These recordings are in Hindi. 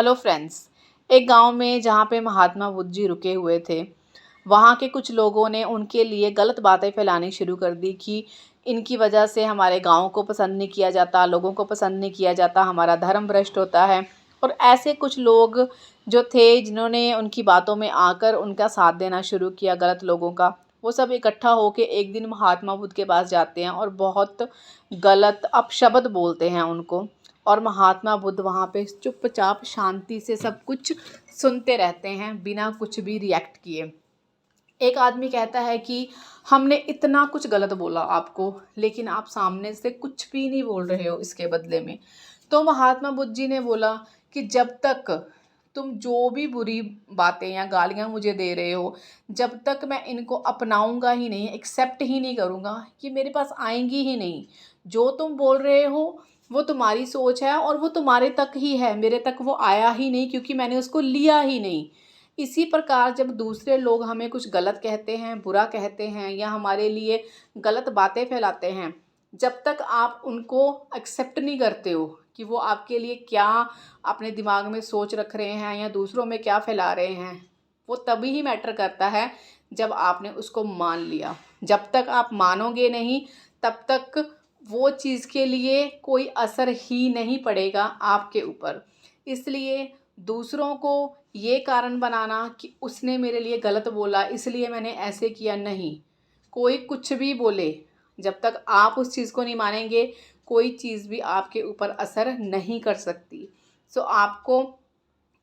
Hello friends. एक गांव में जहाँ पे महात्मा बुद्ध जी रुके हुए थे, वहाँ के कुछ लोगों ने उनके लिए गलत बातें फैलानी शुरू कर दी कि इनकी वजह से हमारे गांव को पसंद नहीं किया जाता, लोगों को पसंद नहीं किया जाता, हमारा धर्म भ्रष्ट होता है। और ऐसे कुछ लोग जो थे जिन्होंने उनकी बातों में आकर उनका साथ देना शुरू किया गलत लोगों का, वो सब इकट्ठा होकर एक दिन महात्मा बुद्ध के पास जाते हैं और बहुत गलत अपशब्द बोलते हैं उनको। और महात्मा बुद्ध वहाँ पे चुपचाप शांति से सब कुछ सुनते रहते हैं बिना कुछ भी रिएक्ट किए। एक आदमी कहता है कि हमने इतना कुछ गलत बोला आपको, लेकिन आप सामने से कुछ भी नहीं बोल रहे हो इसके बदले में। तो महात्मा बुद्ध जी ने बोला कि जब तक तुम जो भी बुरी बातें या गालियाँ मुझे दे रहे हो, जब तक मैं इनको अपनाऊंगा ही नहीं, एक्सेप्ट ही नहीं करूँगा, कि मेरे पास आएंगी ही नहीं। जो तुम बोल रहे हो वो तुम्हारी सोच है और वो तुम्हारे तक ही है, मेरे तक वो आया ही नहीं क्योंकि मैंने उसको लिया ही नहीं। इसी प्रकार जब दूसरे लोग हमें कुछ गलत कहते हैं, बुरा कहते हैं या हमारे लिए गलत बातें फैलाते हैं, जब तक आप उनको एक्सेप्ट नहीं करते हो कि वो आपके लिए क्या अपने दिमाग में सोच रख रहे हैं या दूसरों में क्या फैला रहे हैं, वो तभी ही मैटर करता है जब आपने उसको मान लिया। जब तक आप मानोगे नहीं तब तक वो चीज़ के लिए कोई असर ही नहीं पड़ेगा आपके ऊपर। इसलिए दूसरों को ये कारण बनाना कि उसने मेरे लिए गलत बोला इसलिए मैंने ऐसे किया, नहीं। कोई कुछ भी बोले, जब तक आप उस चीज़ को नहीं मानेंगे कोई चीज़ भी आपके ऊपर असर नहीं कर सकती। सो आपको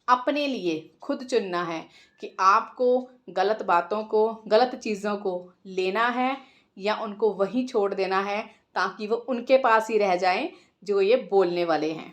अपने लिए खुद चुनना है कि आपको गलत बातों को, गलत चीज़ों को लेना है या उनको वहीं छोड़ देना है, ताकि वो उनके पास ही रह जाएं जो ये बोलने वाले हैं।